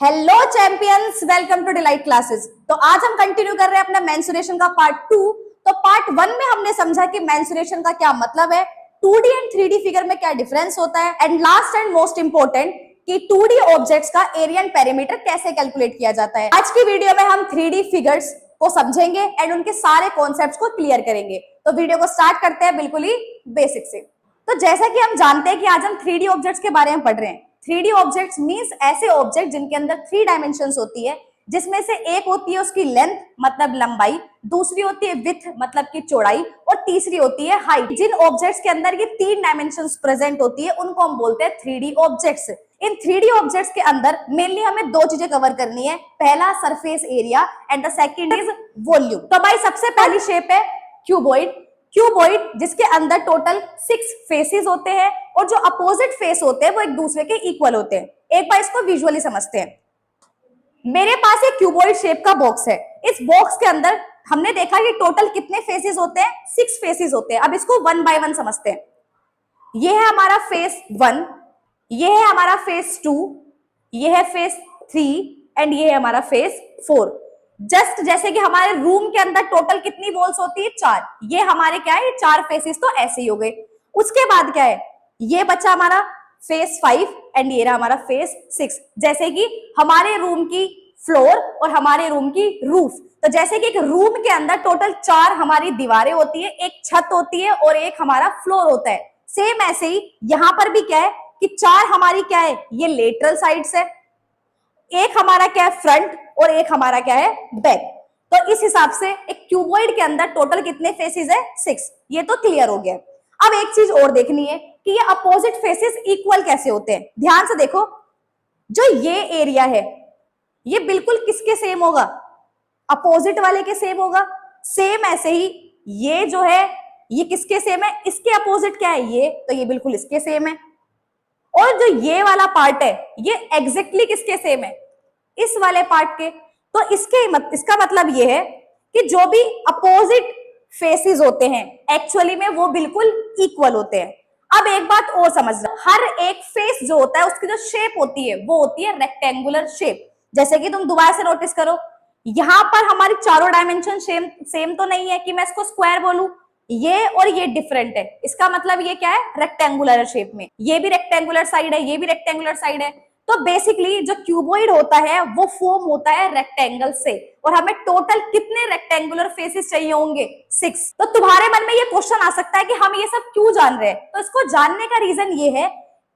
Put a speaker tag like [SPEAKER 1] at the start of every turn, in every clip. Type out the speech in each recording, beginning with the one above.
[SPEAKER 1] Hello champions, welcome to Delight classes. तो आज हम कंटिन्यू कर रहे हैं अपना मेंसुरेशन का पार्ट 2। तो पार्ट 1 में हमने समझा कि मेंसुरेशन का क्या मतलब है, 2D एंड 3D फिगर में क्या डिफरेंस होता है, and last and most important कि 2D ऑब्जेक्ट्स का एरिया एंड पेरीमीटर कैसे कैलकुलेट किया जाता है। आज की वीडियो में हम 3D फिगर्स को समझेंगे एंड उनके सारे कॉन्सेप्ट्स को क्लियर करेंगे। तो वीडियो को स्टार्ट करते हैं बिल्कुल ही बेसिक से। तो जैसा कि हम जानते हैं कि आज हम 3D ऑब्जेक्ट्स के बारे में पढ़ रहे हैं। 3D ऑब्जेक्ट्स मींस ऐसे ऑब्जेक्ट जिनके अंदर 3 डायमेंशंस होती है, जिसमें से एक होती है उसकी लेंथ मतलब लंबाई, दूसरी होती है विड्थ मतलब की चौड़ाई, और तीसरी होती है हाइट। जिन ऑब्जेक्ट्स के अंदर ये 3 डायमेंशंस प्रेजेंट होती है उनको हम बोलते हैं 3D ऑब्जेक्ट्स। इन 3D ऑब्जेक्ट्स के अंदर मेनली हमें दो चीजें कवर करनी है, पहला surface area and the second is volume. तो भाई सबसे पहली शेप है क्यूबॉइड। क्यूबॉइड जिसके अंदर टोटल 6 फेसेस होते हैं और जो अपोजिट फेस होते हैं वो एक दूसरे के इक्वल होते हैं। एक बार इसको विजुअली समझते हैं। मेरे पास एक क्यूबॉइड शेप का बॉक्स है। इस बॉक्स के अंदर हमने देखा कि टोटल कितने फेसेस होते हैं, 6 फेसेस होते हैं। अब इसको 1 बाय 1 समझते हैं। ये है हमारा फेस 1, ये है हमारा फेस 2, ये है फेस 3 एंड ये है हमारा फेस 4। जस्ट जैसे कि हमारे रूम के अंदर टोटल कितनी वॉल्स होती है, 4। ये हमारे क्या है, 4 फेसेस तो ऐसे ही हो गए। उसके बाद क्या है, ये बच्चा हमारा फेस 5 एंड ये रहा हमारा फेस 6। जैसे कि हमारे रूम की फ्लोर और हमारे रूम की रूफ। तो जैसे कि एक रूम के अंदर टोटल 4 हमारी दीवारें होती है, एक छत होती है और एक हमारा फ्लोर होता है। सेम ऐसे ही यहां पर भी क्या है कि 4 हमारी क्या है, ये लेटरल साइड्स है, एक हमारा क्या है फ्रंट और एक हमारा क्या है बैक। तो इस हिसाब से एक क्यूबॉइड के अंदर टोटल कितने फेसेस है, 6। ये तो क्लियर हो गया। अब एक चीज और देखनी है कि ये अपोजिट फेसेस इक्वल कैसे होते हैं। ध्यान से देखो, जो ये एरिया है ये बिल्कुल किसके सेम होगा, अपोजिट वाले के सेम होगा। सेम ऐसे ही ये जो है ये किसके सेम है, इसके अपोजिट क्या है ये, तो ये बिल्कुल इसके सेम है। और जो ये वाला पार्ट है ये एग्जैक्टली किसके सेम है, इस वाले पार्ट के। तो इसका मतलब ये है कि जो भी अपोजिट फेसेस होते हैं एक्चुअली में वो बिल्कुल इक्वल होते हैं। अब एक बात और समझना, हर एक फेस जो होता है उसकी जो शेप होती है वो होती है रेक्टेंगुलर शेप। जैसे कि तुम दोबारा से नोटिस करो, यहां पर हमारी चारों डायमेंशन सेम तो नहीं है कि मैं इसको स्क्वायर बोलूं। ये और ये डिफरेंट है, इसका मतलब ये क्या है, रेक्टेंगुलर शेप में। ये भी रेक्टेंगुलर साइड है, ये भी रेक्टेंगुलर साइड है। तो बेसिकली जो क्यूबॉइड होता है वो फॉर्म होता है रेक्टेंगल से। और हमें टोटल कितने रेक्टेंगुलर फेसेस चाहिए होंगे, 6। तो तुम्हारे मन में ये क्वेश्चन आ सकता है कि हम ये सब क्यों जान रहे हैं। तो इसको जानने का रीजन ये है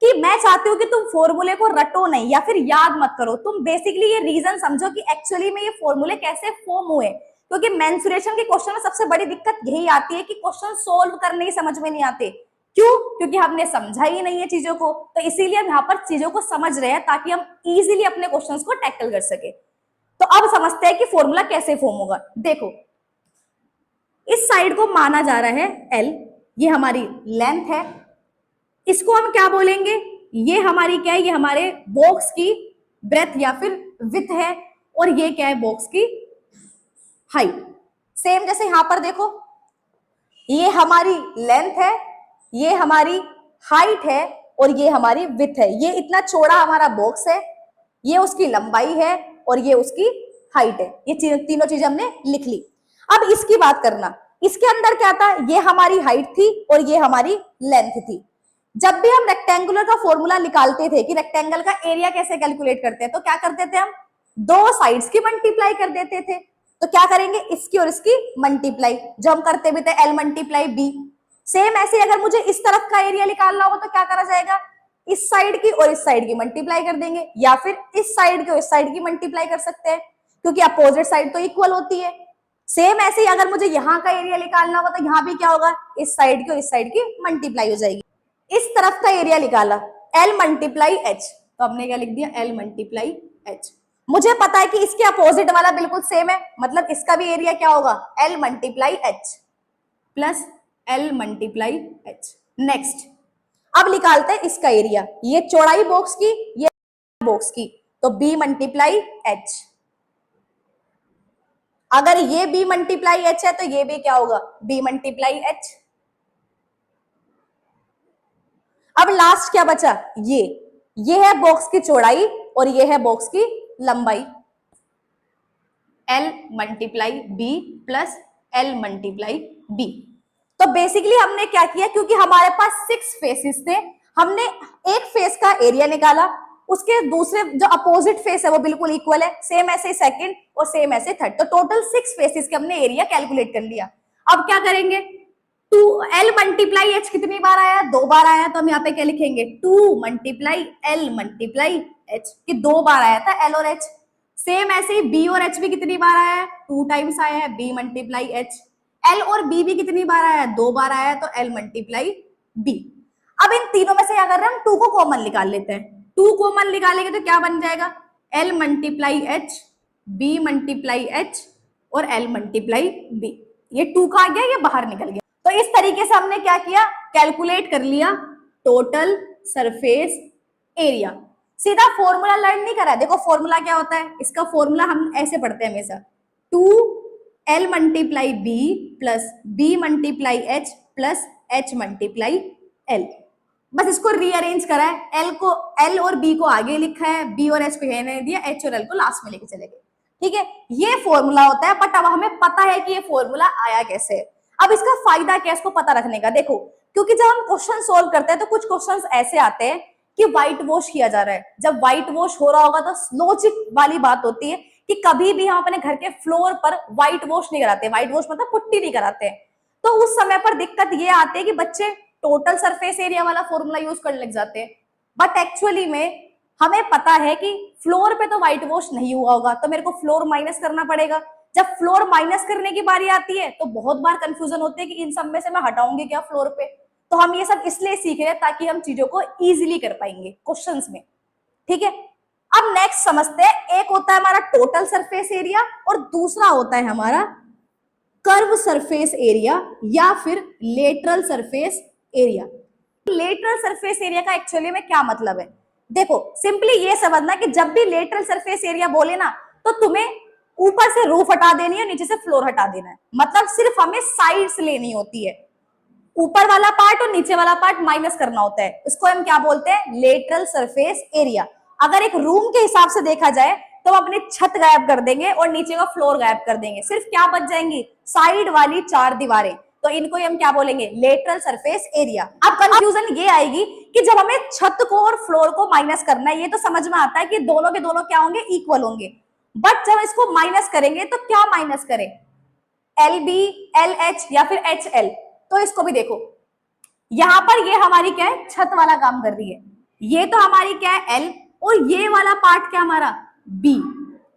[SPEAKER 1] कि मैं चाहती हूँ कि तुम फॉर्मूले को रटो नहीं या फिर याद मत करो, तुम बेसिकली ये रीजन समझो कि एक्चुअली में ये फॉर्मूले कैसे फॉर्म हुए। क्योंकि मेंसुरेशन के क्वेश्चन में सबसे बड़ी दिक्कत यही आती है कि क्वेश्चन सोल्व करने ही समझ में नहीं आते। क्यों? क्योंकि हमने समझा ही नहीं है चीजों को। तो इसीलिए हम यहाँ पर चीजों को समझ रहे हैं ताकि हम इजीली अपने क्वेश्चंस को टैकल कर सके। तो अब समझते हैं कि फॉर्मूला कैसे फॉर्म होगा। देखो, इस साइड को माना जा रहा है L, ये हमारी लेंथ है। इसको हम क्या बोलेंगे, ये हमारी क्या है, ये हमारे बॉक्स की ब्रेथ या फिर विड्थ है, और ये क्या है, बॉक्स की हाइट। सेम जैसे यहां पर देखो, ये हमारी लेंथ है, ये हमारी हाइट है और ये हमारी विड्थ है। ये इतना चौड़ा हमारा बॉक्स है, ये उसकी लंबाई है और ये उसकी हाइट है। ये तीनों चीजें हमने लिख ली। अब इसकी बात करना, इसके अंदर क्या था, ये हमारी हाइट थी और ये हमारी लेंथ थी। जब भी हम रेक्टेंगुलर का फॉर्मूला निकालते थे कि रेक्टेंगल का एरिया कैसे कैलकुलेट करते हैं, तो क्या करते थे, हम दो साइड्स की मल्टीप्लाई कर देते थे। तो क्या करेंगे, इसकी और इसकी मल्टीप्लाई, जो हम करते भी थे L मल्टीप्लाई B। सेम ऐसे अगर मुझे इस तरफ का एरिया निकालना हो तो क्या करा जाएगा, इस साइड की और इस साइड की मल्टीप्लाई कर देंगे, या फिर इस साइड की और इस साइड की मल्टीप्लाई कर सकते हैं, क्योंकि अपोजिट साइड तो इक्वल होती है। सेम ऐसे ही अगर मुझे यहाँ का एरिया निकालना होगा तो यहाँ भी क्या होगा, इस साइड की और इस साइड की मल्टीप्लाई हो जाएगी। इस तरफ का एरिया निकाला L मल्टीप्लाई H, तो हमने क्या लिख दिया, L मल्टीप्लाई H। मुझे पता है कि इसके अपोजिट वाला बिल्कुल सेम है, मतलब इसका भी एरिया क्या होगा, L multiply H plus L multiply H। Next अब निकालते हैं इसका एरिया, ये चौड़ाई बॉक्स की, ये बॉक्स की, तो B मल्टीप्लाई H। अगर ये B मल्टीप्लाई H है तो ये भी क्या होगा, B मल्टीप्लाई H। अब लास्ट क्या बचा, ये है बॉक्स की चौड़ाई और ये है बॉक्स की लंबाई L multiply B plus L multiply B। तो बेसिकली हमने क्या किया, क्योंकि हमारे पास 6 फेसेस थे, हमने एक फेस का एरिया निकाला, उसके दूसरे जो अपोजिट फेस है वो बिल्कुल इक्वल है, सेम ऐसे सेकंड और सेम ऐसे थर्ड, तो टोटल 6 फेसेस के हमने एरिया कैलकुलेट कर लिया। अब क्या करेंगे, 2L मल्टीप्लाई H कितनी बार आया, 2 बार आया, तो हम यहाँ पे क्या लिखेंगे, 2 मल्टीप्लाई L मल्टीप्लाई H, कि 2 बार आया था L और H। सेम ऐसे ही B और H भी कितनी बार आया है, 2 टाइम्स आया है, B मल्टीप्लाई H। L और B भी कितनी बार आया है, 2 बार आया है, तो L मल्टीप्लाई B। अब इन तीनों में से क्या कर रहे हैं, हम 2 को कॉमन निकाल लेते हैं। 2 कॉमन निकालेंगे तो क्या बन जाएगा, L multiply H, B multiply H और L मल्टीप्लाई B। ये 2 का आ गया, ये बाहर निकल गया। तो इस तरीके से हमने क्या किया, कैलकुलेट कर लिया टोटल सरफेस एरिया। सीधा फॉर्मूला लर्न नहीं करा है। देखो फॉर्मूला क्या होता है, इसका फॉर्मूला हम ऐसे पढ़ते हैं हमेशा, 2L multiply B plus B multiply H plus H multiply L। बस इसको रीअरेंज करा है, L को L और B को आगे लिखा है, B और H को नहीं दिया, H और L को लास्ट में लेके चले गए। ठीक है, ये फॉर्मूला होता है, बट अब हमें पता है कि ये फॉर्मूला आया कैसे है। अब इसका फायदा क्या है इसको पता रखने का, देखो क्योंकि जब हम क्वेश्चन सोल्व करते हैं तो कुछ क्वेश्चंस ऐसे आते हैं कि व्हाइट वॉश किया जा रहा है। जब व्हाइट वॉश हो रहा होगा तो लॉजिक वाली बात होती है कि कभी भी हम अपने घर के फ्लोर पर व्हाइट वॉश नहीं कराते, व्हाइट वॉश मतलब पुट्टी नहीं कराते। तो उस समय पर दिक्कत ये आती है कि बच्चे टोटल सरफेस एरिया वाला फॉर्मूला यूज करने लग जाते हैं, बट एक्चुअली में हमें पता है कि फ्लोर पे तो व्हाइट वॉश नहीं हुआ होगा, तो मेरे को फ्लोर माइनस करना पड़ेगा। जब फ्लोर माइनस करने की बारी आती है तो बहुत बार कंफ्यूजन होती है कि इन सब में से मैं हटाऊंगी क्या फ्लोर पे। तो हम ये सब इसलिए सीख रहे हैं ताकि हम चीजों को इजीली कर पाएंगे क्वेश्चंस में। ठीक है, अब नेक्स्ट समझते हैं, एक होता है हमारा टोटल सरफेस एरिया और दूसरा होता है हमारा कर्व सरफेस एरिया या फिर lateral surface area. Lateral surface area का एक्चुअली में क्या मतलब है, देखो सिंपली ये समझना कि जब भी लेटरल सरफेस एरिया बोले ना तो तुम्हें ऊपर से रूफ हटा देनी है, नीचे से फ्लोर हटा देना है, मतलब सिर्फ हमें साइड्स लेनी होती है, ऊपर वाला पार्ट और नीचे वाला पार्ट माइनस करना होता है। इसको हम क्या बोलते हैं, लेटरल सरफेस एरिया। अगर एक रूम के हिसाब से देखा जाए तो हम अपनी छत गायब कर देंगे और नीचे का फ्लोर गायब कर देंगे, सिर्फ क्या बच जाएंगी, साइड वाली 4 दीवारें। तो इनको हम क्या बोलेंगे, लेटरल सरफेस एरिया। अब कंफ्यूजन ये आएगी कि जब हमें छत को और फ्लोर को माइनस करना है, ये तो समझ में आता है कि दोनों के दोनों क्या होंगे, इक्वल होंगे, बट जब इसको माइनस करेंगे तो क्या माइनस करें, LB, LH या फिर HL। तो इसको भी देखो, यहां पर ये हमारी क्या है, छत वाला काम कर रही है, ये तो हमारी क्या है L, और ये वाला पार्ट क्या हमारा B।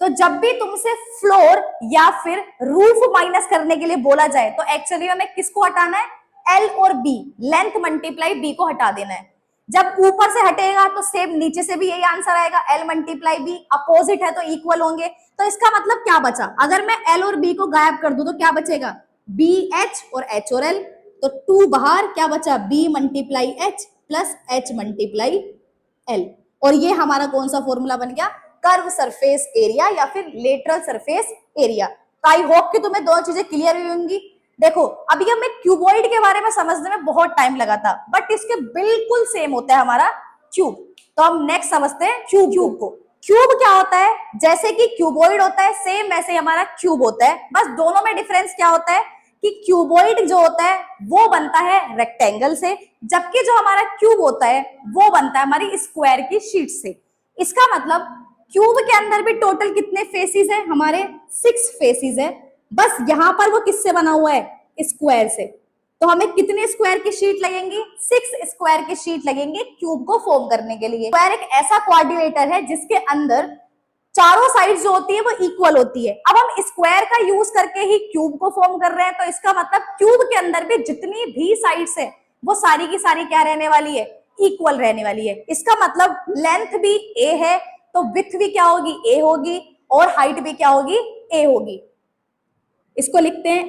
[SPEAKER 1] तो जब भी तुमसे फ्लोर या फिर रूफ माइनस करने के लिए बोला जाए तो एक्चुअली हमें किसको हटाना है, L और B, लेंथ मल्टीप्लाई B को हटा देना है। जब ऊपर से हटेगा तो सेम नीचे से भी यही आंसर आएगा, L मल्टीप्लाई B, अपोजिट है तो इक्वल होंगे। तो इसका मतलब क्या बचा, अगर मैं L और B को गायब कर दूं तो क्या बचेगा, BH और H और L। तो 2 बाहर, क्या बचा, B multiply H plus H multiply L। और ये हमारा कौन सा फॉर्मूला बन गया, कर्व सरफेस एरिया या फिर लेटरल सरफेस एरिया। तो आई होप कि तुम्हें दोनों चीजें क्लियर हुई होंगी। देखो अभी हमें क्यूबॉइड के बारे में समझने में बहुत टाइम लगा था, बट इसके बिल्कुल सेम होता है हमारा क्यूब। तो हम नेक्स्ट समझते हैं क्यूब को। क्यूब क्या होता है, जैसे कि क्यूबॉइड होता है सेम वैसे हमारा क्यूब होता है, बस दोनों में डिफरेंस क्या होता है कि क्यूबॉइड जो होता है वो बनता है रेक्टेंगल से, जबकि जो हमारा क्यूब होता है वो बनता है हमारी स्क्वायर की शीट से। इसका मतलब क्यूब के अंदर भी टोटल कितने फेसिस है, हमारे 6 फेसिस है, बस यहां पर वो किससे बना हुआ है, स्क्वायर से। तो हमें कितने स्क्वायर की शीट लगेंगी, 6 स्क्वायर की शीट लगेंगे क्यूब को फॉर्म करने के लिए। स्क्वायर एक ऐसा क्वाड्रिलेटर है जिसके अंदर चारों साइड जो होती है वो इक्वल होती है। अब हम स्क्वायर का यूज करके ही क्यूब को फॉर्म कर रहे हैं, तो इसका मतलब क्यूब के अंदर भी जितनी भी साइड्स है वो सारी की सारी क्या रहने वाली है, इक्वल रहने वाली है। इसका मतलब लेंथ भी a है तो विड्थ भी क्या होगी, a होगी, और हाइट भी क्या होगी, a होगी। इसको लिखते हैं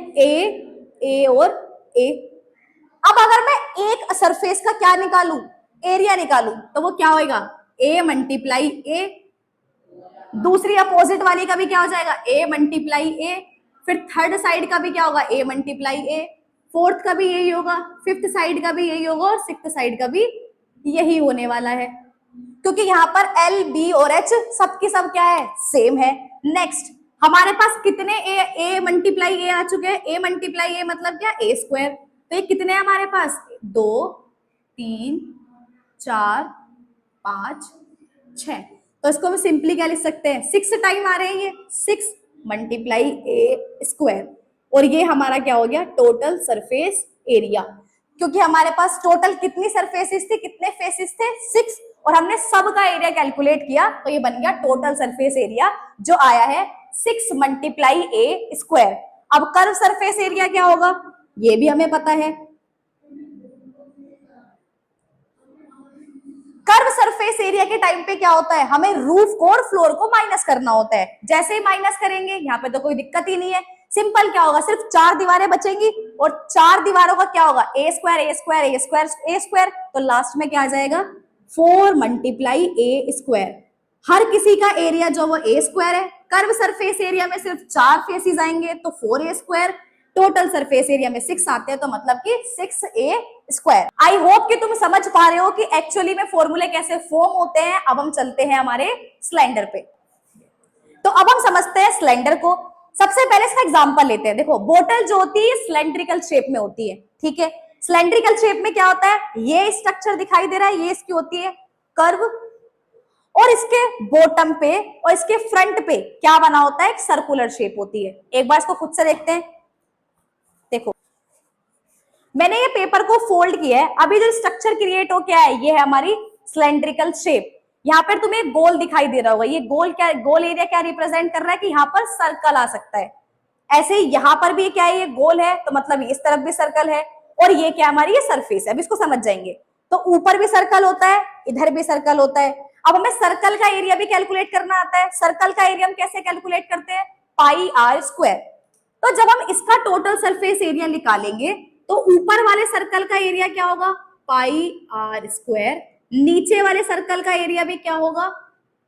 [SPEAKER 1] a और a। अब अगर मैं एक सरफेस का क्या निकालूं, एरिया निकालूं, तो वो क्या होगा, a मल्टीप्लाई a। दूसरी अपोजिट वाली का भी क्या हो जाएगा, a मल्टीप्लाई a। फिर थर्ड साइड का भी क्या होगा, a मल्टीप्लाई a। फोर्थ का भी यही होगा, फिफ्थ साइड का भी यही होगा, और सिक्स्थ साइड का भी यही होने वाला है। क्योंकि यहाँ पर एल बी और एच सबकी सब क्या है, सेम है। नेक्स्ट हमारे पास कितने ए मल्टीप्लाई ए आ चुके हैं, ए मल्टीप्लाई ए मतलब क्या, ए स्क्वायर। तो ये कितने हैं हमारे पास, 2 3 4 5 6। तो इसको हम सिंपली क्या लिख सकते हैं, 6 टाइम आ रहे हैं ये, 6 मल्टीप्लाई ए स्क्वायर। और ये हमारा क्या हो गया, टोटल सरफेस एरिया। क्योंकि हमारे पास टोटल कितनी सरफेसेस थी, कितने फेसेस थे, 6, और हमने सब का एरिया कैलकुलेट किया तो ये बन गया टोटल सरफेस एरिया, जो आया है 6 मल्टीप्लाई ए स्क्वायर। अब कर्व सरफेस एरिया क्या होगा, ये भी हमें पता है। कर्व सरफेस एरिया के टाइम पे क्या होता है, हमें रूफ को और फ्लोर को माइनस करना होता है। जैसे ही माइनस करेंगे यहाँ पे तो कोई दिक्कत ही नहीं है, सिंपल क्या होगा, सिर्फ 4 दीवारें बचेंगी और 4 दीवारों का क्या होगा, ए स्क्वायर ए स्क्वायर ए स्क्वायर ए स्क्वायर। तो लास्ट में क्या आ जाएगा, 4 मल्टीप्लाई ए स्क्वायर। हर किसी का एरिया जो वो ए स्क्वायर है। कर्व सरफेस एरिया में सिर्फ 4 फेसेस आएंगे तो 4 ए स्क्वायर, टोटल सरफेस एरिया में 6 आते हैं तो मतलब कि 6 ए स्क्वायर। आई होप कि तुम समझ पा रहे हो कि एक्चुअली में फॉर्मूले कैसे फॉर्म होते हैं। अब हम चलते हैं हमारे सिलेंडर पे। तो अब हम समझते हैं सिलेंडर को। सबसे पहले इसका एग्जांपल लेते हैं। देखो बोतल जो होती है सिलेंड्रिकल शेप में होती है, ठीक है। सिलेंड्रिकल शेप में क्या होता है, ये स्ट्रक्चर दिखाई दे रहा है, ये इसकी होती है कर्व, और इसके बॉटम पे और इसके फ्रंट पे क्या बना होता है, एक सर्कुलर शेप होती है। एक बार इसको खुद से देखते हैं। देखो मैंने ये पेपर को फोल्ड किया है, अभी जो स्ट्रक्चर क्रिएट हो क्या है, ये है हमारी सिलेंड्रिकल शेप। यहाँ पर तुम्हें एक गोल दिखाई दे रहा होगा, ये गोल क्या, गोल एरिया क्या रिप्रेजेंट कर रहा है कि यहाँ पर सर्कल आ सकता है। ऐसे ही यहाँ पर भी क्या है, ये गोल है तो मतलब इस तरफ भी सर्कल है, और ये क्या हमारी ये सरफेस है। अब इसको समझ जाएंगे। तो ऊपर भी सर्कल होता है, इधर भी सर्कल होता है। अब हमें सर्कल का एरिया भी कैलकुलेट करना आता है। सर्कल का एरिया हम कैसे कैलकुलेट करते हैं, पाई आर स्क्वायर। तो जब हम इसका टोटल सरफेस एरिया निकालेंगे तो ऊपर वाले सर्कल का एरिया क्या होगा, पाई आर स्क्वायर। नीचे वाले सर्कल का एरिया भी क्या होगा,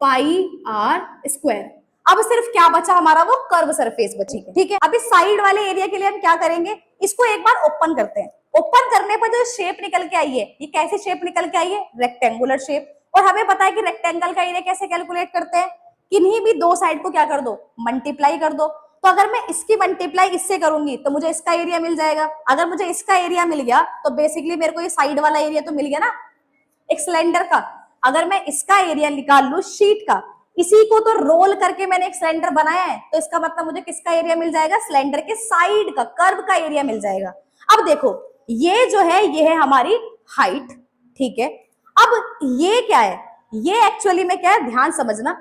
[SPEAKER 1] पाई आर स्क्वायर। अब सिर्फ क्या बचा हमारा, वो कर्व सरफेस बची, ठीक है। अभी साइड वाले एरिया के लिए हम क्या करेंगे, इसको एक बार ओपन करते हैं। ओपन करने पर जो शेप निकल के आई है, ये कैसी शेप निकल के आई है, रेक्टेंगुलर शेप। और हमें पता है कि रेक्टेंगल का एरिया कैसे कैलकुलेट करते हैं, किन्हीं भी दो साइड को क्या कर दो, मल्टीप्लाई कर दो। तो अगर मैं इसकी मल्टीप्लाई इससे करूंगी तो मुझे इसका एरिया मिल जाएगा। अगर मुझे इसका एरिया मिल गया तो बेसिकली मेरे को ये साइड वाला एरिया तो मिल गया ना एक सिलेंडर का। अगर मैं इसका एरिया निकाल लूं शीट का, इसी को तो रोल करके मैंने एक सिलेंडर बनाया है, तो इसका मतलब मुझे किसका एरिया मिल जाएगा, सिलेंडर के साइड का, कर्व का एरिया मिल जाएगा। अब देखो ये जो है ये है हमारी हाइट, ठीक है। अब ये क्या है, ये एक्चुअली में क्या है, ध्यान समझना।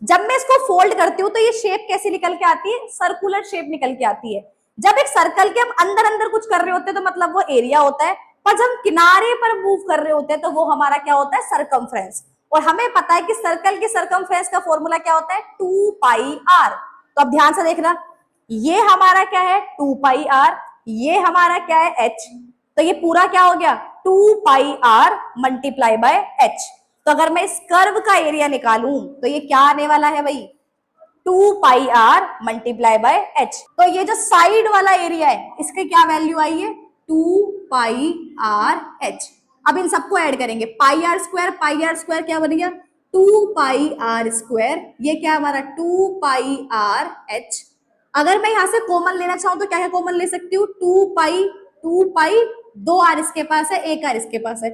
[SPEAKER 1] जब मैं इसको फोल्ड करती हूँ तो ये शेप कैसी निकल के आती है, सर्कुलर शेप निकल के आती है। जब एक सर्कल के हम अंदर अंदर कुछ कर रहे होते हैं तो मतलब वो एरिया होता है, पर जब हम किनारे पर मूव कर रहे होते हैं तो वो हमारा क्या होता है, सरकमफ्रेंस। और हमें पता है कि सर्कल के सरकमफ्रेंस का फॉर्मूला क्या होता है, 2 पाई आर। तो अब ध्यान से देखना, ये हमारा क्या है 2 पाई आर, ये हमारा क्या है एच। तो ये पूरा क्या हो गया 2 pi are multiply by H. तो अगर मैं इस कर्व का एरिया निकालूं तो ये क्या आने वाला है भाई, 2 pi are multiply by H. तो ये जो साइड वाला एरिया है इसके क्या वैल्यू आई है, 2 पाई आर एच। अब इन सबको ऐड करेंगे, पाई आर स्क्वायर क्या बन गया 2 पाई आर स्क्वायर। ये क्या हमारा 2 पाई आर एच। अगर मैं यहां से कॉमन लेना चाहूं तो क्या है, कॉमन ले सकती हूँ 2 पाई, 2 आर इसके पास है, 1 आर इसके पास है,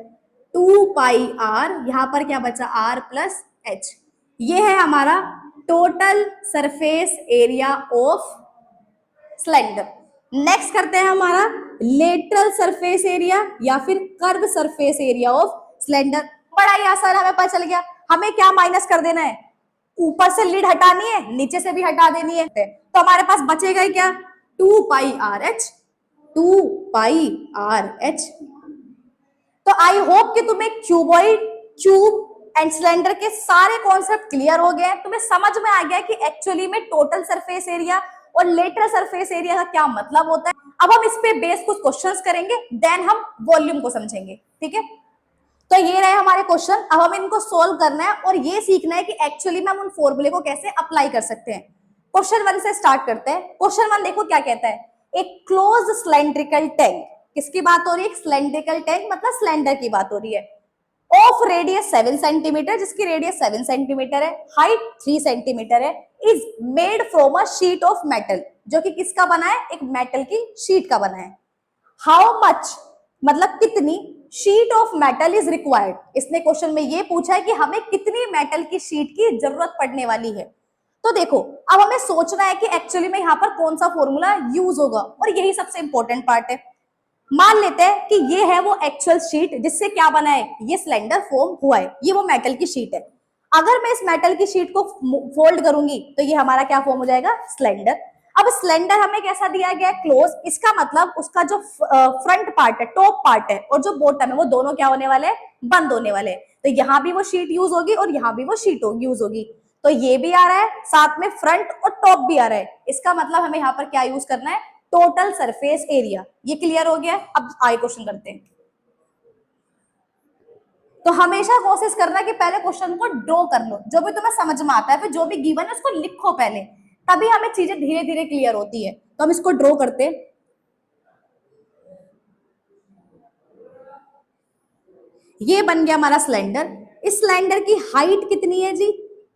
[SPEAKER 1] 2 पाई आर, यहां पर क्या बचा आर प्लस एच। ये है हमारा total surface area of cylinder. Next करते हैं हमारा लेटरल सरफेस एरिया या फिर curve surface area of cylinder. बड़ा ही आसान, हमें पता चल गया। हमें क्या माइनस कर देना है, ऊपर से लीड हटानी है, नीचे से भी हटा देनी है। तो हमारे पास बचेगा ही क्या 2 pi r H, 2 pi r H. तो आई होप कि तुम्हें क्यूबॉइड, क्यूब एंड सिलेंडर के सारे कॉन्सेप्ट क्लियर हो गए, तुम्हें समझ में आ गया कि एक्चुअली में टोटल सरफेस एरिया और लेटरल सरफेस एरिया का क्या मतलब होता है। अब हम इस पे बेस कुछ क्वेश्चंस करेंगे, देन हम वॉल्यूम को समझेंगे, ठीक है। तो ये रहे हमारे क्वेश्चन। अब हम इनको सोल्व करना है और ये सीखना है कि एक्चुअली में हम उन फॉर्मूले को कैसे अप्लाई कर सकते हैं। क्वेश्चन 1 से स्टार्ट करते हैं। क्वेश्चन 1 देखो क्या कहता है, एक क्लोज सिलेंड्रिकल टैंक, किसकी बात हो रही है, सिलेंड्रिकल टैंक मतलब सिलेंडर की बात हो रही है, ऑफ रेडियस 7 सेंटीमीटर, जिसकी रेडियस 7 सेंटीमीटर है, हाइट 3 सेंटीमीटर है, is made from a sheet of metal, जो कि किसका बना है, एक मेटल की शीट का बना है। हाउ मच मतलब कितनी sheet of metal is required, इसने क्वेश्चन में ये पूछा है कि हमें कितनी मेटल की शीट की जरूरत पड़ने वाली है। तो देखो अब हमें सोचना है कि एक्चुअली में यहाँ पर कौन सा फॉर्मूला यूज होगा, और यही सबसे इंपॉर्टेंट पार्ट है। मान लेते हैं कि ये है वो एक्चुअल शीट जिससे क्या बना है, ये सिलेंडर फॉर्म हुआ है, ये वो मेटल की शीट है। अगर मैं इस मेटल की शीट को फोल्ड करूंगी तो ये हमारा क्या फॉर्म हो जाएगा, सिलेंडर। अब सिलेंडर हमें कैसा दिया गया है, क्लोज, इसका मतलब उसका जो फ्रंट पार्ट है, टॉप पार्ट है, और जो बॉटम है, वो दोनों क्या होने वाले हैं, बंद होने वाले हैं। तो यहाँ भी वो शीट यूज होगी और यहाँ भी वो शीट यूज होगी। तो ये भी आ रहा है, साथ में फ्रंट और टॉप भी आ रहा है, इसका मतलब हमें यहाँ पर क्या यूज करना है, टोटल सरफेस एरिया। ये क्लियर हो गया। अब आगे क्वेश्चन करते हैं। तो हमेशा कोशिश करना कि पहले क्वेश्चन को ड्रॉ कर लो, जो भी तुम्हें समझ में आता है, फिर जो भी गिवन है उसको लिखो पहले, तभी हमें चीजें धीरे धीरे क्लियर होती है। तो हम इसको ड्रॉ करते हैं। ये बन गया हमारा सिलेंडर। इस सिलेंडर की हाइट कितनी है जी,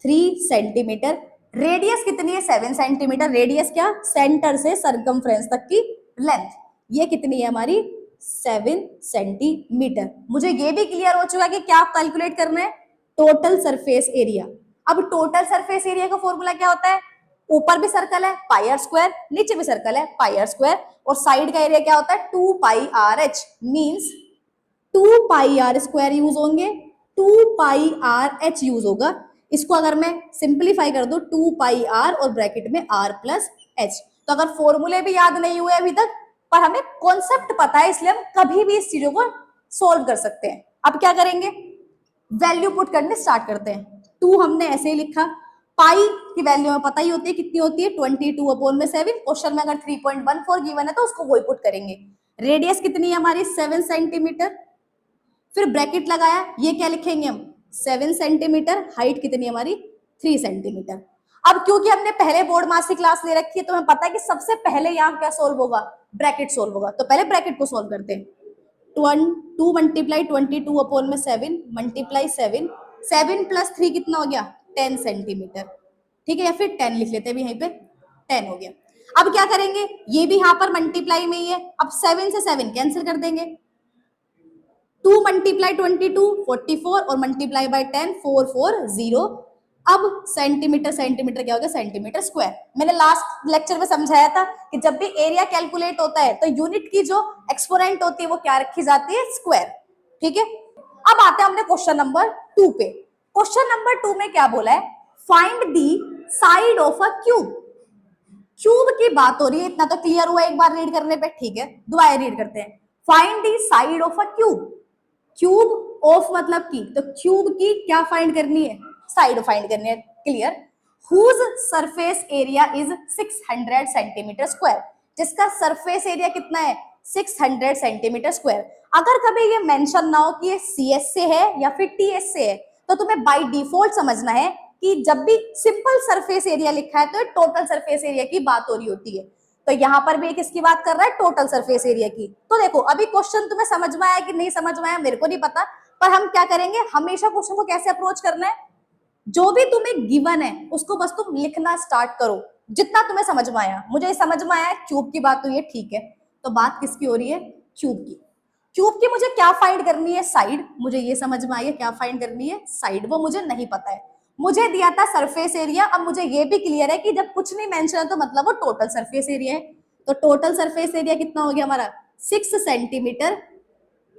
[SPEAKER 1] 3 सेंटीमीटर। रेडियस कितनी है, 7 सेंटीमीटर। रेडियस क्या, सेंटर से सरकमफ्रेंस तक की लेंथ, ये कितनी है हमारी, 7 सेंटीमीटर। मुझे ये भी क्लियर हो चुका है कि क्या कैलकुलेट करना है, टोटल सरफेस एरिया। अब टोटल सरफेस एरिया का फॉर्मूला क्या होता है, ऊपर भी सर्कल है पाई आर स्क्वायर, नीचे भी सर्कल है पाई आर स्क्वायर, और साइड का एरिया क्या होता है, 2 pi r h, means 2 pi r square use होंगे, 2 पाई आर एच यूज होगा। इसको अगर मैं सिंप्लीफाई कर दूं, 2 पाई आर और ब्रैकेट में आर प्लस एच। तो अगर फॉर्मूले भी याद नहीं हुए अभी तक, पर हमें कॉन्सेप्ट पता है, इसलिए हम कभी भी इस चीजों को सोल्व कर सकते हैं। अब क्या करेंगे, वैल्यू पुट करने स्टार्ट करते हैं। 2 हमने ऐसे ही लिखा, पाई की वैल्यू हमें पता ही होती है कितनी होती है, 22 अपॉन में 7। क्वेश्चन में अगर 3.14 गिवन है तो उसको वही पुट करेंगे। रेडियस कितनी है हमारी, 7 सेंटीमीटर। फिर ब्रैकेट लगाया, ये क्या लिखेंगे हम, 7 सेंटीमीटर। हाइट कितनी है हमारी, 3 सेंटीमीटर। अब क्योंकि हमने पहले बोर्ड मास की क्लास ले रखी है, तो हमें पता है कि सबसे पहले यहाँ क्या सोल्व होगा, ब्रैकेट सोल्व होगा। तो पहले ब्रैकेट को सोल्व करते हैं। 2 मल्टीप्लाई 22 अपॉन में 7 मल्टीप्लाई 7, 7 प्लस 3 कितना हो गया, 10 सेंटीमीटर। ठीक है, या फिर 10 लिख लेते हैं, यहीं पे 10 हो गया। अब क्या करेंगे, ये भी यहाँ पर मल्टीप्लाई में ही है। अब 7 से 7 कैंसिल कर देंगे, 2 मल्टीप्लाई 22 44, और मल्टीप्लाई बाय 10 440। अब सेंटीमीटर सेंटीमीटर क्या हो गया, सेंटीमीटर स्क्वायर। मैंने लास्ट लेक्चर में समझाया था कि जब भी एरिया कैलकुलेट होता है तो यूनिट की जो एक्सपोनेंट होती है वो क्या रखी जाती है, स्क्वायर। ठीक है, अब आते हैं हमने क्वेश्चन नंबर 2 पे। क्वेश्चन नंबर 2 में क्या बोला है, find the side of a cube. Cube की बात हो रही है, इतना तो क्लियर हुआ एक बार रीड करने पे। ठीक है, दोबारा रीड करते हैं। Find the side of a cube. Cube of मतलब की, तो क्यूब की क्या फाइंड करनी है, साइड फाइंड करनी है। Clear, whose surface area is 600 centimetre square, जिसका सरफेस एरिया कितना है, 600 सेंटीमीटर स्क्वायर। अगर कभी ये मेंशन ना हो कि ये सीएस से है या फिर टीएस से है, तो तुम्हें बाय डिफॉल्ट समझना है कि जब भी सिंपल सरफेस एरिया लिखा है तो टोटल सरफेस एरिया की बात हो रही होती है। तो यहाँ पर भी किसकी बात कर रहा है, टोटल सरफेस एरिया की। तो देखो अभी क्वेश्चन तुम्हें समझ में आया कि नहीं समझ में आया, मेरे को नहीं पता, पर हम क्या करेंगे, हमेशा क्वेश्चन को कैसे अप्रोच करना है, जो भी तुम्हें गिवन है उसको बस तुम लिखना स्टार्ट करो, जितना तुम्हें समझ में आया। मुझे समझ में आया क्यूब की बात हुई है, ठीक है, तो बात किसकी हो रही है, क्यूब की। क्यूब की मुझे क्या फाइंड करनी है, साइड। मुझे ये समझ में आई है क्या फाइंड करनी है, साइड, वो मुझे नहीं पता है। मुझे दिया था सरफेस एरिया, अब मुझे ये भी क्लियर है कि जब कुछ नहीं मेंशन है तो मतलब वो टोटल सरफेस एरिया है। तो टोटल सरफेस एरिया कितना हो गया हमारा, 6 सेंटीमीटर,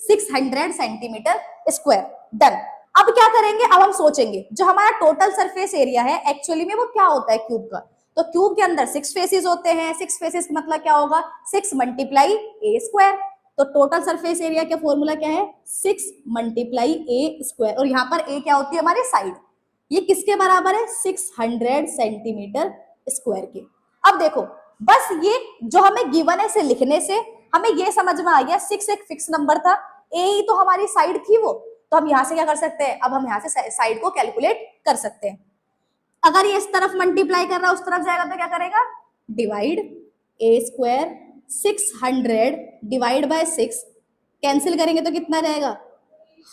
[SPEAKER 1] 600 सेंटीमीटर स्क्वायर। डन। अब क्या करेंगे, अब हम सोचेंगे जो हमारा टोटल सरफेस एरिया है एक्चुअली में वो क्या होता है क्यूब का। तो क्यूब के अंदर 6 फेसेस होते हैं, 6 फेसेस का मतलब क्या होगा, 6 मल्टीप्लाई ए स्क्वायर। तो टोटल सरफेस एरिया का फॉर्मूला क्या है, 6 मल्टीप्लाई ए स्क्वायर, और यहाँ पर ए क्या होती है हमारी साइड। ये किसके बराबर है, 600 सेंटीमीटर स्क्वायर के। अब देखो बस ये जो हमें गिवन है इसे लिखने से हमें ये समझ में आ गया, 6 एक फिक्स नंबर था, ए ही तो हमारी साइड थी वो। तो हम यहाँ से क्या कर सकते हैं, अब हम यहाँ से साइड को कैलकुलेट कर सकते हैं। अगर ये इस तरफ मल्टीप्लाई कर रहा है उस तरफ जाएगा तो क्या करेगा, divide, A square 600 divide by 6, cancel करेंगे तो कितना रहेगा,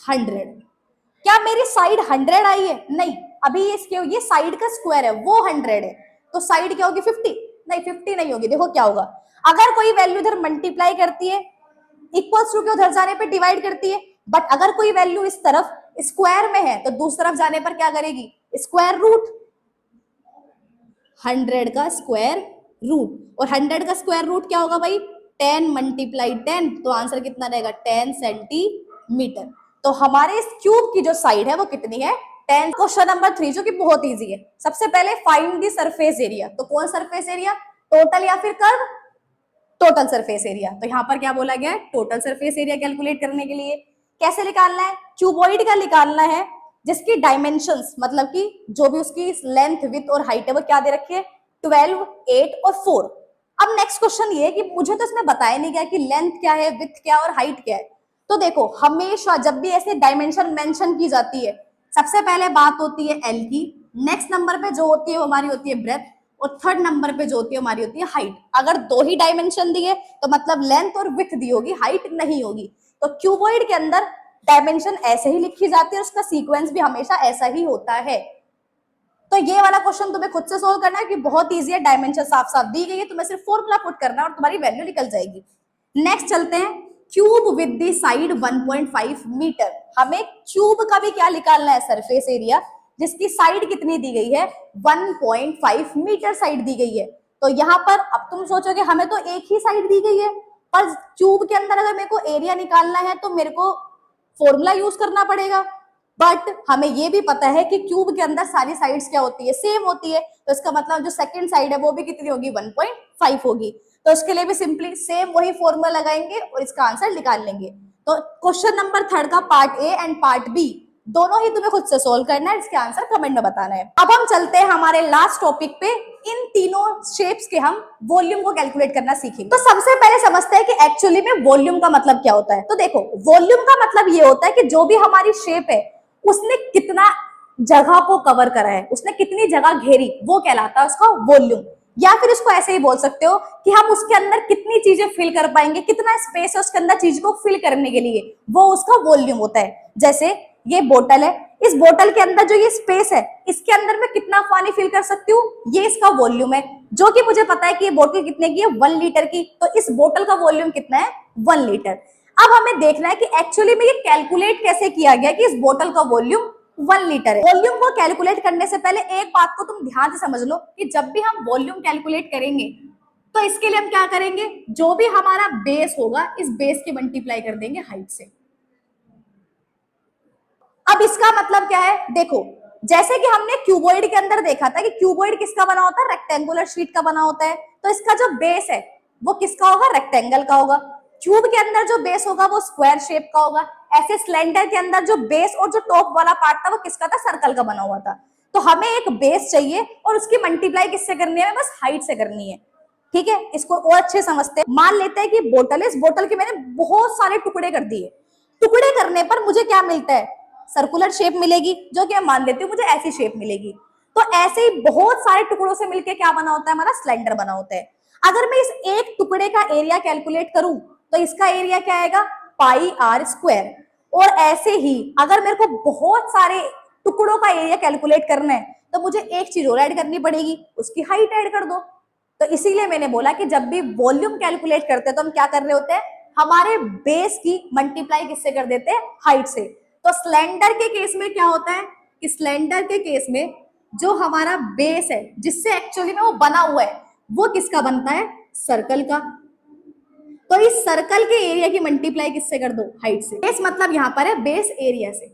[SPEAKER 1] 100। क्या मेरी साइड 100 आई है? नहीं, अभी ये साइड का स्क्वायर है, वो 100 है, तो साइड क्या होगी 50? नहीं, 50 नहीं होगी। देखो क्या होगा, अगर कोई वैल्यू इधर मल्टीप्लाई करती है, इक्वल्स टू के उधर जाने पे डिवाइड करती है, बट अगर कोई वैल्यू इस तरफ स्क्वायर में है तो दूसरी तरफ जाने पर क्या करेगी? स्क्वायर रूट, 100 का स्क्वायर रूट, और 100 का स्क्वायर रूट क्या होगा भाई? 10 मल्टीप्लाई 10, तो आंसर कितना रहेगा? 10 सेंटीमीटर। तो हमारे इस क्यूब की जो साइड है वो कितनी है? 10। क्वेश्चन नंबर 3 जो कि बहुत इजी है, सबसे पहले फाइंड द सरफेस एरिया। तो कौन सरफेस एरिया? टोटल या फिर कर्व? Total surface area. तो यहाँ पर क्या बोला गया है? टोटल सरफेस एरिया कैलकुलेट करने के लिए कैसे निकालना है? क्यूबॉइड का निकालना है जिसकी डायमेंशंस, मतलब कि जो भी उसकी लेंथ, विड्थ और हाइट है वो क्या दे रखी है? 12, 8 और 4। अब नेक्स्ट क्वेश्चन ये है कि मुझे तो इसमें बताया नहीं गया कि लेंथ क्या है, विड्थ क्या और हाइट क्या है। तो देखो, हमेशा जब भी ऐसे डायमेंशन मेंशन की जाती है, सबसे पहले बात होती है एल की, नेक्स्ट नंबर पे जो होती है वो हमारी होती है ब्रेथ, और थर्ड नंबर पे जो होती है हमारी होती है हाइट। अगर दो ही डायमेंशन दिए तो मतलब लेंथ और विड्थ दी होगी, हाइट नहीं होगी। तो क्यूबॉइड के अंदर डायमेंशन ऐसे ही लिखी जाती है, उसका सीक्वेंस भी हमेशा ऐसा ही होता है। तो ये वाला क्वेश्चन तुम्हें खुद से सोल्व करना है कि बहुत इजी है, डायमेंशन साफ साफ दी गई है, तुम्हें सिर्फ फॉर्मूला पुट करना है और तुम्हारी वैल्यू निकल जाएगी। नेक्स्ट चलते हैं, cube with the side 1.5 metre. हमें क्यूब का भी क्या निकालना है? सरफेस एरिया, जिसकी साइड कितनी दी गई है? 1.5 मीटर साइड दी गई है। तो यहाँ पर अब तुम सोचोगे हमें तो एक ही साइड दी गई है, पर क्यूब के अंदर अगर मेरे को एरिया निकालना है तो मेरे को फॉर्मूला यूज करना पड़ेगा। बट हमें ये भी पता है कि क्यूब के अंदर सारी साइड्स क्या होती है? सेम होती है। तो इसका मतलब जो सेकंड साइड है वो भी कितनी होगी? 1.5 होगी। तो इसके लिए भी सिंपली सेम वही फॉर्मूला लगाएंगे और इसका आंसर निकाल लेंगे। तो क्वेश्चन नंबर 3 का part a and part b दोनों ही तुम्हें खुद से सोल्व करना है, इसके आंसर कमेंट में बताना है। अब हम चलते हैं हमारे लास्ट टॉपिक पे, इन तीनों शेप्स के हम वॉल्यूम को कैलकुलेट करना सीखेंगे। तो सबसे पहले समझते हैं कि एक्चुअली में वॉल्यूम का मतलब क्या होता है। तो देखो, वॉल्यूम का मतलब ये होता है कि जो भी हमारी शेप है उसने कितना जगह को कवर करा है, उसने कितनी जगह घेरी, वो कहलाता है उसका वॉल्यूम। या फिर इसको ऐसे ही बोल सकते हो कि हम उसके अंदर कितनी चीजें फिल कर पाएंगे, कितना स्पेस है उसके अंदर चीज को फिल करने के लिए, वो उसका वॉल्यूम होता है। जैसे ये बोतल है, इस बोतल के अंदर जो ये स्पेस है, इसके अंदर मैं कितना पानी फिल कर सकती हूँ, ये इसका वॉल्यूम है। जो कि मुझे पता है कि ये बोतल कितने की है? 1 लीटर की। तो इस बोतल का वॉल्यूम कितना है? 1 लीटर। अब हमें देखना है कि एक्चुअली में ये कैलकुलेट कैसे किया गया कि इस बोतल का वॉल्यूम 1 लीटर है। वॉल्यूम को कैलकुलेट करने से पहले एक बात को तुम ध्यान से समझ लो कि जब भी हम वॉल्यूम कैलकुलेट करेंगे तो इसके लिए हम क्या करेंगे? जो भी हमारा बेस होगा, इस बेस की मल्टीप्लाई कर देंगे हाइट से। अब इसका मतलब क्या है? देखो, जैसे कि हमने क्यूबॉइड के अंदर देखा था कि क्यूबॉइड किसका बना होता है? रेक्टेंगुलर शीट का बना होता है। तो इसका जो बेस है वो किसका होगा? रेक्टेंगल का होगा। क्यूब के अंदर जो बेस होगा वो स्क्वायर शेप का होगा। ऐसे सिलेंडर के अंदर जो बेस और जो टॉप वाला पार्ट था वो किसका था? सर्कल का बना हुआ था। तो हमें एक बेस चाहिए और उसकी मल्टीप्लाई किससे करनी है? बस हाइट से करनी है। ठीक है, इसको और अच्छे समझते हैं। मान लेते हैं कि बोतल है, इस बोतल के मैंने बहुत सारे टुकड़े कर दिए। टुकड़े करने पर मुझे क्या मिलता है? सर्कुलर शेप मिलेगी, जो कि मैं मान लेती हूँ मुझे ऐसी शेप मिलेगी। तो ऐसे ही बहुत सारे टुकड़ों से मिलकर क्या बना होता है? हमारा सिलेंडर बना होता है। अगर मैं इस एक टुकड़े का एरिया कैलकुलेट करूं तो इसका एरिया क्या आएगा? पाई आर स्क्वायर। और ऐसे ही अगर मेरे को बहुत सारे टुकड़ों का एरिया कैलकुलेट करना है तो मुझे एक चीज और ऐड करनी पड़ेगी, उसकी हाइट ऐड कर दो। तो इसीलिए मैंने बोला कि जब भी वॉल्यूम कैलकुलेट करते हैं तो हम क्या कर रहे होते हैं? हमारे बेस की मल्टीप्लाई किससे कर देते हैं? हाइट से। तो सिलेंडर के केस में क्या होता है कि सिलेंडर के केस में जो हमारा बेस है, जिससे एक्चुअली में वो बना हुआ है, वो किसका बनता है? सर्कल का। तो इस सर्कल के एरिया की मल्टीप्लाई किससे कर दो? हाइट से। बेस मतलब यहां पर है बेस एरिया से।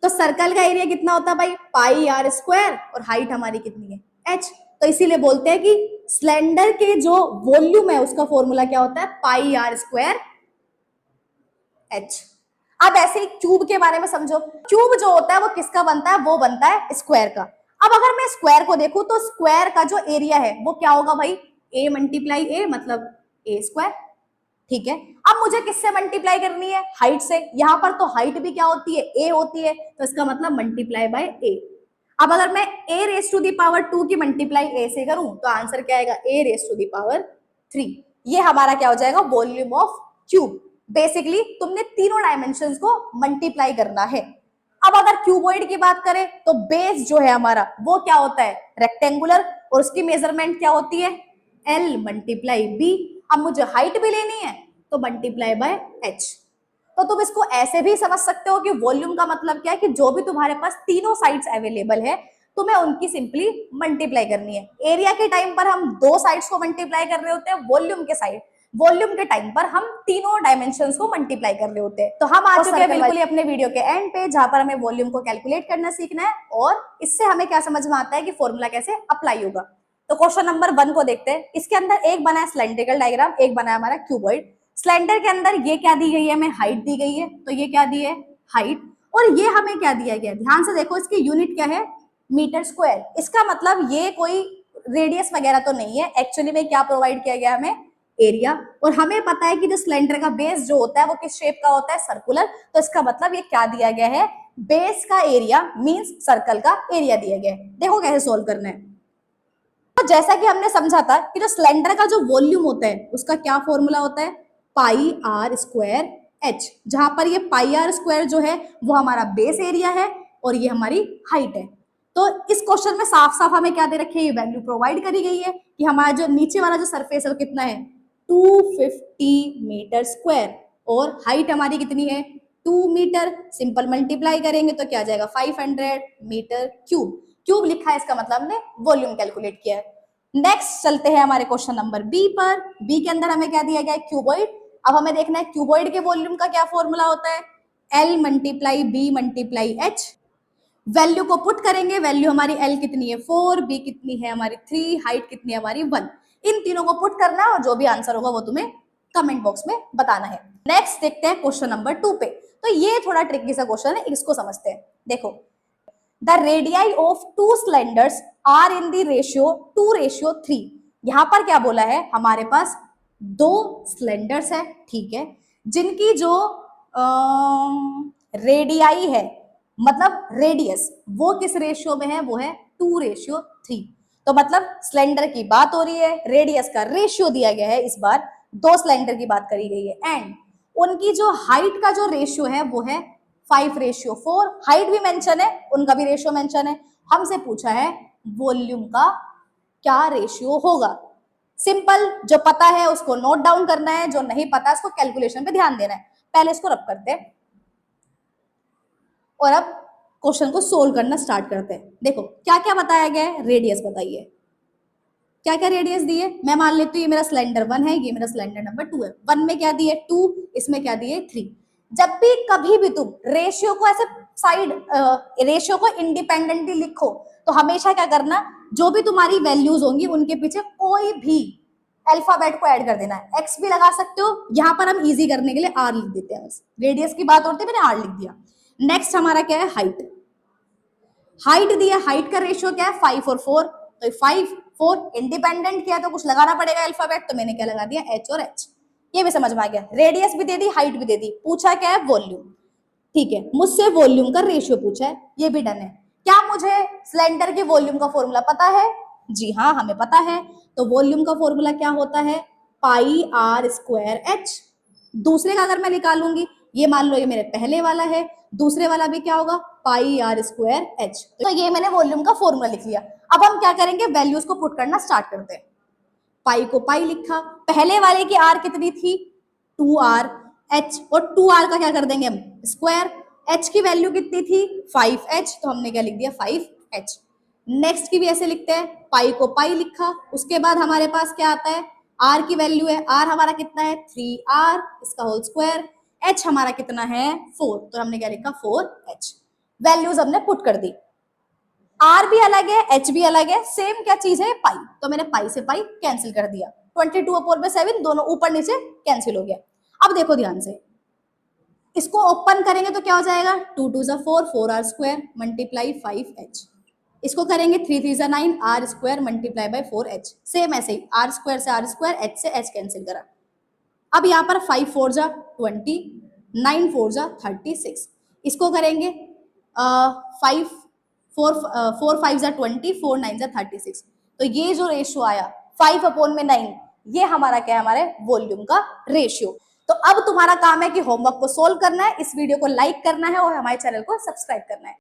[SPEAKER 1] तो सर्कल का एरिया कितना होता है भाई? पाई आर स्क्वायर, और हाइट हमारी कितनी है? एच। तो इसीलिए बोलते हैं कि सिलेंडर के जो वॉल्यूम है उसका फॉर्मूला क्या होता है? Pi r square H. अब ऐसे ही क्यूब के बारे में समझो। क्यूब जो होता है वो किसका बनता है? वो बनता है स्क्वायर का। अब अगर मैं स्क्वायर को देखूं तो स्क्वायर का जो एरिया है वो क्या होगा भाई? ए मल्टीप्लाई ए, मतलब ए स्क्वायर। ठीक है, अब मुझे किससे मल्टीप्लाई करनी है? हाइट से। यहां पर तो हाइट भी क्या होती है? ए होती है। तो इसका मतलब मल्टीप्लाई बाय ए। अब अगर मैं ए रेस टू दी पावर 2 की मल्टीप्लाई ए से करूं तो आंसर क्या आएगा? ए रेस टू दी पावर 3। ये हमारा क्या हो जाएगा? Volume of cube. बेसिकली तुमने तीनों डायमेंशंस को मल्टीप्लाई करना है। अब अगर क्यूबॉइड की बात करें तो बेस जो है हमारा वो क्या होता है, रेक्टेंगुलर, और उसकी मेजरमेंट क्या होती है, L मल्टीप्लाई B। अब मुझे हाइट भी लेनी है तो मल्टीप्लाई बाय H। तो तुम इसको ऐसे भी समझ सकते हो कि वॉल्यूम का मतलब क्या है कि जो भी तुम्हारे पास तीनों साइड्स अवेलेबल है तुम्हें उनकी सिंपली मल्टीप्लाई करनी है। एरिया के टाइम पर हम दो साइड्स को मल्टीप्लाई कर रहे होते हैं, वॉल्यूम के टाइम पर हम तीनों डायमेंशंस को मल्टीप्लाई कर रहे होते हैं। तो हम आ चुके हैं बिल्कुल अपने वीडियो के एंड पे, जहां पर हमें वॉल्यूम को कैलकुलेट करना सीखना है और इससे हमें क्या समझ में आता है कि फॉर्मूला कैसे अप्लाई होगा। तो क्वेश्चन नंबर 1 को देखते हैं। इसके अंदर एक बना है सिलेंड्रिकल डायग्राम, एक बना है हमारा क्यूबॉइड। सिलेंडर के अंदर ये क्या दी गई है, हमें हाइट दी गई है, तो ये क्या दी है, हाइट। और ये हमें क्या दिया गया, ध्यान से देखो, इसकी यूनिट क्या है, मीटर स्क्वायर। इसका मतलब ये कोई रेडियस वगैरह तो नहीं है, एक्चुअली में क्या प्रोवाइड किया गया हमें, एरिया। और हमें पता है कि जो सिलेंडर का बेस जो होता है वो किस शेप का होता है, सर्कुलर। तो इसका मतलब ये क्या दिया गया है, बेस का एरिया मींस सर्कल का एरिया दिया गया है। देखो कैसे सोल्व करना है। तो जैसा कि हमने समझा था कि जो सिलेंडर का जो वॉल्यूम होता है उसका क्या फॉर्मूला होता है, पाई आर स्क्वायर एच, जहां पर ये पाई आर स्क्वायर जो है वो हमारा बेस एरिया है और ये हमारी हाइट है। तो इस क्वेश्चन में साफ साफ हमें क्या दे रखी है, ये वैल्यू प्रोवाइड करी गई है कि हमारा जो नीचे वाला जो सरफेस है वो कितना है, 250 मीटर स्क्वायर, और हाइट हमारी कितनी है, 2 मीटर। सिंपल मल्टीप्लाई करेंगे तो क्या आ जाएगा, 500 मीटर क्यूब। क्यूब लिखा है इसका मतलब हमने वॉल्यूम कैलकुलेट किया है। नेक्स्ट चलते हैं हमारे क्वेश्चन नंबर बी पर। बी के अंदर हमें क्या दिया गया है, क्यूबॉइड। अब हमें देखना है क्यूबॉइड के वॉल्यूम का क्या फॉर्मूला होता है, L multiply b multiply h. Value को पुट करेंगे, वैल्यू हमारी L कितनी है 4, B कितनी है हमारी 3, हाइट कितनी है हमारी 1। इन तीनों को पुट करना है और जो भी आंसर होगा वो तुम्हें कमेंट बॉक्स में बताना है। नेक्स्ट देखते हैं क्वेश्चन नंबर 2 पे। तो ये थोड़ा ट्रिकी सा क्वेश्चन है, इसको समझते हैं। देखो, the radii of two cylinders are in the ratio 2:3। यहां पर क्या बोला है, हमारे पास दो सिलेंडर्स है, ठीक है, जिनकी जो रेडियाई है मतलब रेडियस वो किस रेशियो में है, वो है 2:3। तो मतलब सिलेंडर की बात हो रही है, रेडियस का रेशियो दिया गया है, इस बार दो सिलेंडर की बात करी गई है, एंड उनकी जो हाइट का जो रेशियो है वो है 5:4। हाइट भी मेंशन है, उनका भी रेशियो मेंशन है। हमसे पूछा है वॉल्यूम का क्या रेशियो होगा। सिंपल, जो पता है उसको नोट डाउन करना है, जो नहीं पता उसको कैलकुलेशन पे ध्यान देना है। पहले इसको रब करते हैं और अब क्वेश्चन को सोल्व करना स्टार्ट करते हैं। देखो क्या क्या बताया गया है, रेडियस बताइए, क्या क्या रेडियस दी है। मैं मान लेती हूँ ये मेरा सिलेंडर 1 है, ये मेरा सिलेंडर नंबर 2 है। 1 में क्या दी है 2, इसमें क्या दी है 3। जब भी कभी भी तुम रेशियो को ऐसे साइड रेशियो को इंडिपेंडेंटली लिखो तो हमेशा क्या करना, जो भी तुम्हारी वैल्यूज होंगी उनके पीछे कोई भी अल्फाबेट को ऐड कर देना है। एक्स भी लगा सकते हो, यहां पर हम इजी करने के लिए आर लिख देते हैं, बस रेडियस की बात होती है मैंने आर लिख दिया। नेक्स्ट हमारा क्या है, हाइट। हाइट दी है, हाइट का रेशियो क्या है 5 और 4, तो 5 4 इंडिपेंडेंट किया तो कुछ लगाना पड़ेगा अल्फाबेट, तो मैंने क्या लगा दिया एच और एच। ये भी समझ में आ गया, रेडियस भी दे दी, हाइट भी दे दी, पूछा क्या है वॉल्यूम, ठीक है, मुझसे वॉल्यूम का रेशियो पूछा है, ये भी डन है। क्या मुझे सिलेंडर के वॉल्यूम का फॉर्मूला पता है, जी हाँ हमें पता है। तो वॉल्यूम का फॉर्मूला क्या होता है, पाई आर स्क्वायर एच। दूसरे का अगर मैं निकालूंगी, ये मान लो ये मेरे पहले वाला है, दूसरे वाला भी क्या होगा, पाई आर स्क्वायर एच। तो ये मैंने वॉल्यूम का फॉर्मूला लिख लिया। अब हम क्या करेंगे, वैल्यूज को पुट करना स्टार्ट करते हैं। पाई को पाई लिखा, पहले वाले की आर कितनी थी 2r, एच और 2r का क्या कर देंगे हम स्क्वायर। एच की वैल्यू कितनी थी 5h, तो हमने क्या लिख दिया 5h। नेक्स्ट की भी ऐसे लिखते हैं, पाई को पाई लिखा, उसके बाद हमारे पास क्या आता है, आर की वैल्यू है, आर हमारा कितना है 3r, इसका होल स्क्वायर। एच हमारा कितना है 4, तो हमने क्या लिखा 4h। वैल्यूज हमने पुट कर दी, आर भी अलग है एच भी अलग है, सेम क्या चीज है पाई, तो मैंने पाई से पाई कैंसिल कर दिया, 22/7 दोनों ऊपर नीचे कैंसिल हो गया। अब देखो ध्यान से, इसको ओपन करेंगे तो क्या हो जाएगा, 2 2 4 4r स्क्वायर मल्टीप्लाई 5h। इसको करेंगे 3 3 9 r square multiply by 4h। Same ऐसे ही आर स्क्वायर से आर स्क्वायर, एच से एच कैंसिल करा। अब यहाँ पर 5 4 जा 20, 9 4 जा 36। इसको करेंगे 5 4 5 जा 20, 4 9 जा 36। तो ये जो रेशियो आया 5/9, ये हमारा क्या है, हमारे वॉल्यूम का रेशियो। तो अब तुम्हारा काम है कि होमवर्क को सोल्व करना है, इस वीडियो को लाइक करना है और हमारे चैनल को सब्सक्राइब करना है।